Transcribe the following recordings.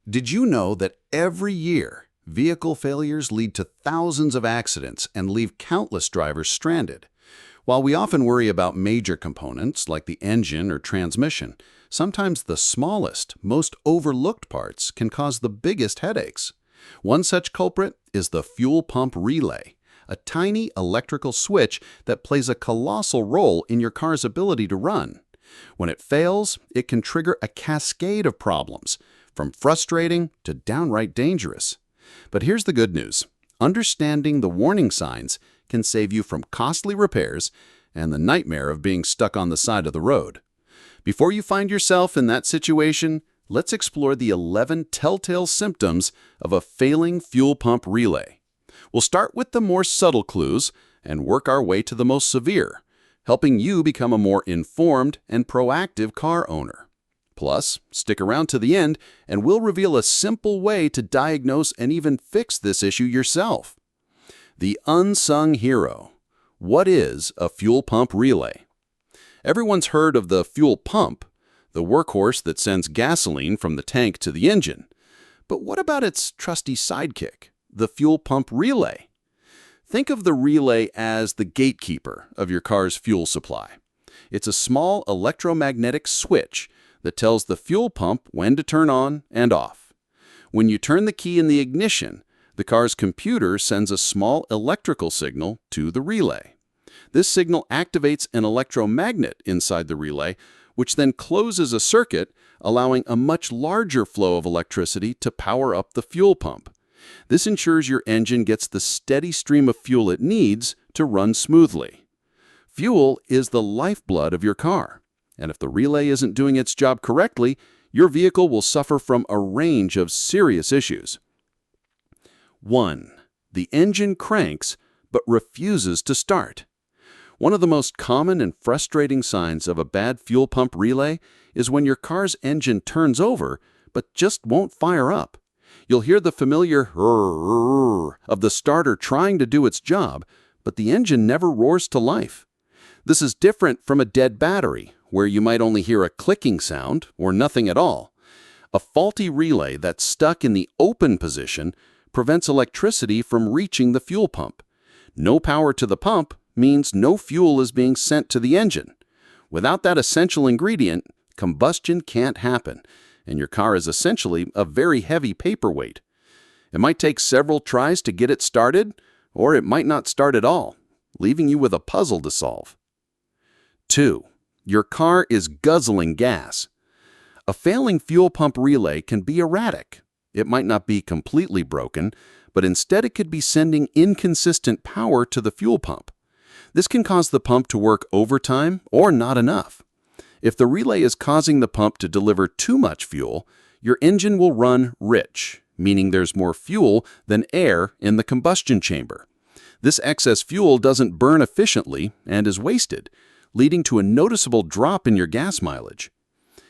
Did you know that every year, vehicle failures lead to thousands of accidents and leave countless drivers stranded? While we often worry about major components like the engine or transmission, sometimes the smallest, most overlooked parts can cause the biggest headaches. One such culprit is the fuel pump relay, a tiny electrical switch that plays a colossal role in your car's ability to run. When it fails, it can trigger a cascade of problems, from frustrating to downright dangerous. But here's the good news. Understanding the warning signs can save you from costly repairs and the nightmare of being stuck on the side of the road. Before you find yourself in that situation, let's explore the 11 telltale symptoms of a failing fuel pump relay. We'll start with the more subtle clues and work our way to the most severe, helping you become a more informed and proactive car owner. Plus, stick around to the end and we'll reveal a simple way to diagnose and even fix this issue yourself. The unsung hero. What is a fuel pump relay? Everyone's heard of the fuel pump, the workhorse that sends gasoline from the tank to the engine. But what about its trusty sidekick, the fuel pump relay? Think of the relay as the gatekeeper of your car's fuel supply. It's a small electromagnetic switch that tells the fuel pump when to turn on and off. When you turn the key in the ignition, the car's computer sends a small electrical signal to the relay. This signal activates an electromagnet inside the relay, which then closes a circuit, allowing a much larger flow of electricity to power up the fuel pump. This ensures your engine gets the steady stream of fuel it needs to run smoothly. Fuel is the lifeblood of your car, and if the relay isn't doing its job correctly, your vehicle will suffer from a range of serious issues. 1. The engine cranks but refuses to start. One of the most common and frustrating signs of a bad fuel pump relay is when your car's engine turns over but just won't fire up. You'll hear the familiar "rrrr" of the starter trying to do its job, but the engine never roars to life. This is different from a dead battery, where you might only hear a clicking sound or nothing at all. A faulty relay that's stuck in the open position prevents electricity from reaching the fuel pump. No power to the pump means no fuel is being sent to the engine. Without that essential ingredient, combustion can't happen, and your car is essentially a very heavy paperweight. It might take several tries to get it started, or it might not start at all, leaving you with a puzzle to solve. 2. Your car is guzzling gas. A failing fuel pump relay can be erratic. It might not be completely broken, but instead it could be sending inconsistent power to the fuel pump. This can cause the pump to work overtime or not enough. If the relay is causing the pump to deliver too much fuel, your engine will run rich, meaning there's more fuel than air in the combustion chamber. This excess fuel doesn't burn efficiently and is wasted, leading to a noticeable drop in your gas mileage.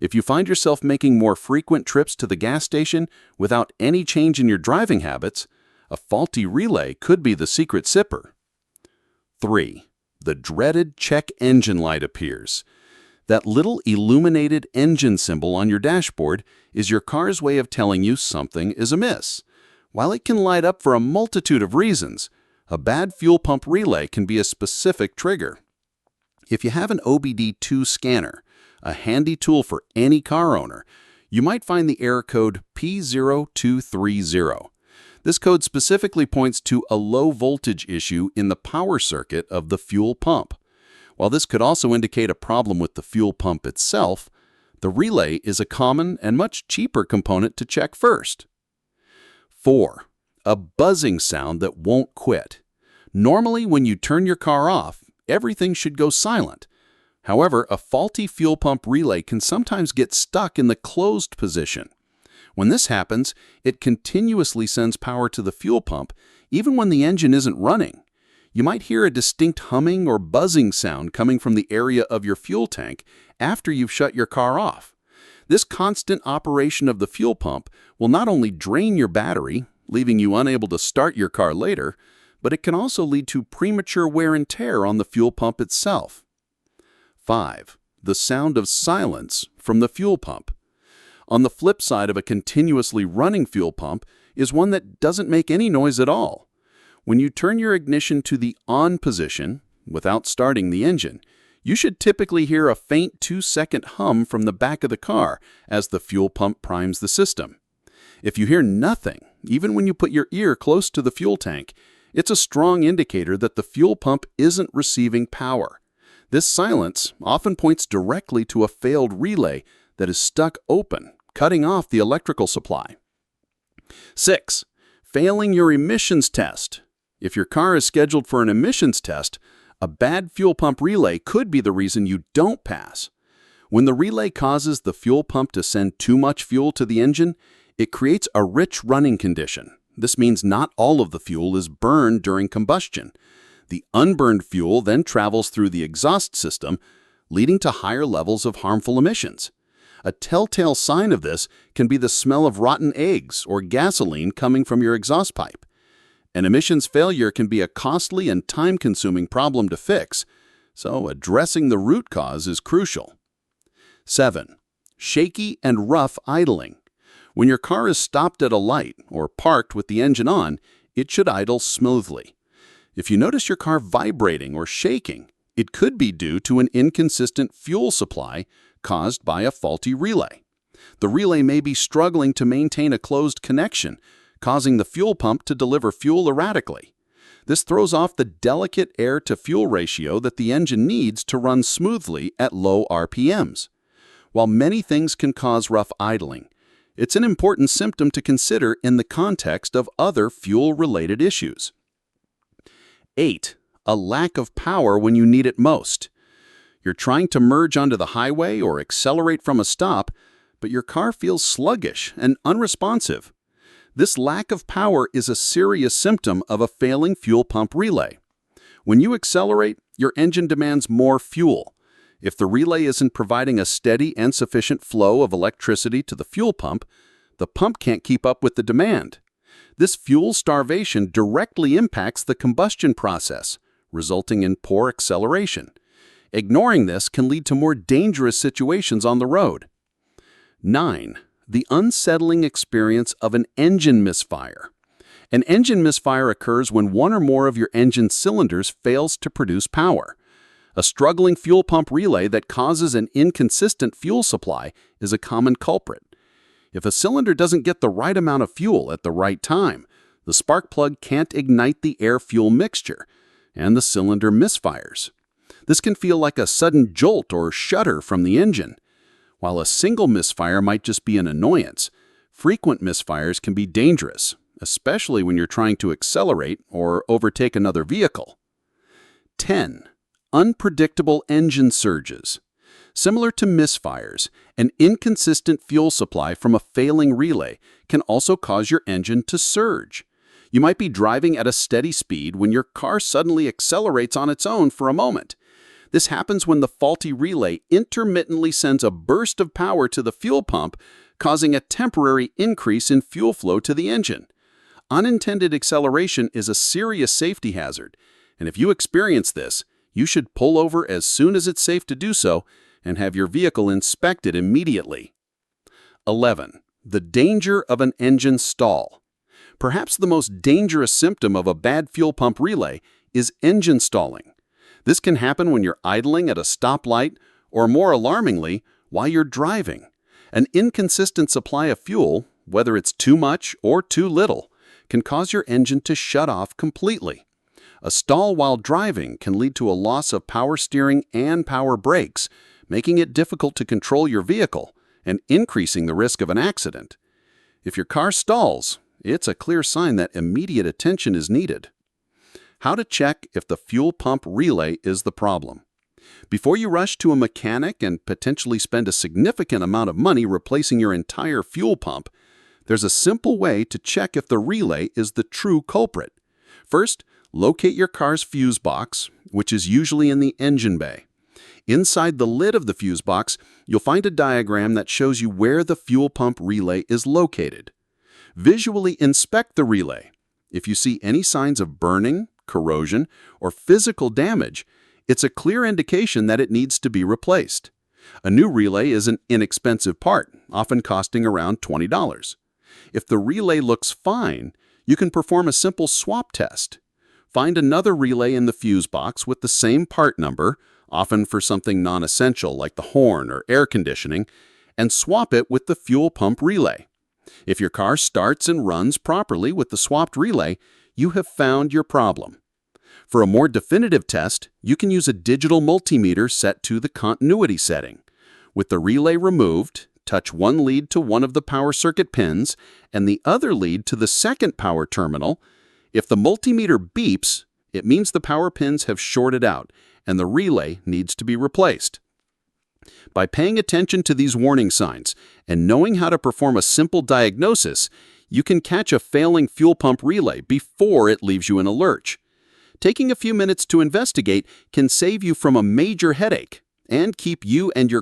If you find yourself making more frequent trips to the gas station without any change in your driving habits, a faulty relay could be the secret sipper. 3. The dreaded check engine light appears. That little illuminated engine symbol on your dashboard is your car's way of telling you something is amiss. While it can light up for a multitude of reasons, a bad fuel pump relay can be a specific trigger. If you have an OBD2 scanner, a handy tool for any car owner, you might find the error code P0230. This code specifically points to a low voltage issue in the power circuit of the fuel pump. While this could also indicate a problem with the fuel pump itself, the relay is a common and much cheaper component to check first. 4. A buzzing sound that won't quit. Normally, when you turn your car off, everything should go silent. However, a faulty fuel pump relay can sometimes get stuck in the closed position. When this happens, it continuously sends power to the fuel pump, even when the engine isn't running. You might hear a distinct humming or buzzing sound coming from the area of your fuel tank after you've shut your car off. This constant operation of the fuel pump will not only drain your battery, leaving you unable to start your car later, but it can also lead to premature wear and tear on the fuel pump itself. 5. The sound of silence from the fuel pump. On the flip side of a continuously running fuel pump is one that doesn't make any noise at all. When you turn your ignition to the on position, without starting the engine, you should typically hear a faint 2-second hum from the back of the car as the fuel pump primes the system. If you hear nothing, even when you put your ear close to the fuel tank, it's a strong indicator that the fuel pump isn't receiving power. This silence often points directly to a failed relay that is stuck open, cutting off the electrical supply. 6. Failing your emissions test. If your car is scheduled for an emissions test, a bad fuel pump relay could be the reason you don't pass. When the relay causes the fuel pump to send too much fuel to the engine, it creates a rich running condition. This means not all of the fuel is burned during combustion. The unburned fuel then travels through the exhaust system, leading to higher levels of harmful emissions. A telltale sign of this can be the smell of rotten eggs or gasoline coming from your exhaust pipe. An emissions failure can be a costly and time-consuming problem to fix, so addressing the root cause is crucial. 7. Shaky and rough idling. When your car is stopped at a light or parked with the engine on, it should idle smoothly. If you notice your car vibrating or shaking, it could be due to an inconsistent fuel supply caused by a faulty relay. The relay may be struggling to maintain a closed connection, causing the fuel pump to deliver fuel erratically. This throws off the delicate air-to-fuel ratio that the engine needs to run smoothly at low RPMs. While many things can cause rough idling, it's an important symptom to consider in the context of other fuel-related issues. 8. A lack of power when you need it most. You're trying to merge onto the highway or accelerate from a stop, but your car feels sluggish and unresponsive. This lack of power is a serious symptom of a failing fuel pump relay. When you accelerate, your engine demands more fuel. If the relay isn't providing a steady and sufficient flow of electricity to the fuel pump, the pump can't keep up with the demand. This fuel starvation directly impacts the combustion process, resulting in poor acceleration. Ignoring this can lead to more dangerous situations on the road. 9. The unsettling experience of an engine misfire. An engine misfire occurs when one or more of your engine cylinders fails to produce power. A struggling fuel pump relay that causes an inconsistent fuel supply is a common culprit. If a cylinder doesn't get the right amount of fuel at the right time, the spark plug can't ignite the air-fuel mixture, and the cylinder misfires. This can feel like a sudden jolt or shudder from the engine. While a single misfire might just be an annoyance, frequent misfires can be dangerous, especially when you're trying to accelerate or overtake another vehicle. 10. Unpredictable engine surges. Similar to misfires, an inconsistent fuel supply from a failing relay can also cause your engine to surge. You might be driving at a steady speed when your car suddenly accelerates on its own for a moment. This happens when the faulty relay intermittently sends a burst of power to the fuel pump, causing a temporary increase in fuel flow to the engine. Unintended acceleration is a serious safety hazard, and if you experience this, you should pull over as soon as it's safe to do so and have your vehicle inspected immediately. 11. The danger of an engine stall. Perhaps the most dangerous symptom of a bad fuel pump relay is engine stalling. This can happen when you're idling at a stoplight or, more alarmingly, while you're driving. An inconsistent supply of fuel, whether it's too much or too little, can cause your engine to shut off completely. A stall while driving can lead to a loss of power steering and power brakes, making it difficult to control your vehicle and increasing the risk of an accident. If your car stalls, it's a clear sign that immediate attention is needed. How to check if the fuel pump relay is the problem. Before you rush to a mechanic and potentially spend a significant amount of money replacing your entire fuel pump, there's a simple way to check if the relay is the true culprit. First, locate your car's fuse box, which is usually in the engine bay. Inside the lid of the fuse box, you'll find a diagram that shows you where the fuel pump relay is located. Visually inspect the relay. If you see any signs of burning, corrosion, or physical damage, it's a clear indication that it needs to be replaced. A new relay is an inexpensive part, often costing around $20. If the relay looks fine, you can perform a simple swap test. Find another relay in the fuse box with the same part number, often for something non-essential like the horn or air conditioning, and swap it with the fuel pump relay. If your car starts and runs properly with the swapped relay, you have found your problem. For a more definitive test, you can use a digital multimeter set to the continuity setting. With the relay removed, touch one lead to one of the power circuit pins and the other lead to the second power terminal. If the multimeter beeps, it means the power pins have shorted out and the relay needs to be replaced. By paying attention to these warning signs and knowing how to perform a simple diagnosis, you can catch a failing fuel pump relay before it leaves you in a lurch. Taking a few minutes to investigate can save you from a major headache and keep you and your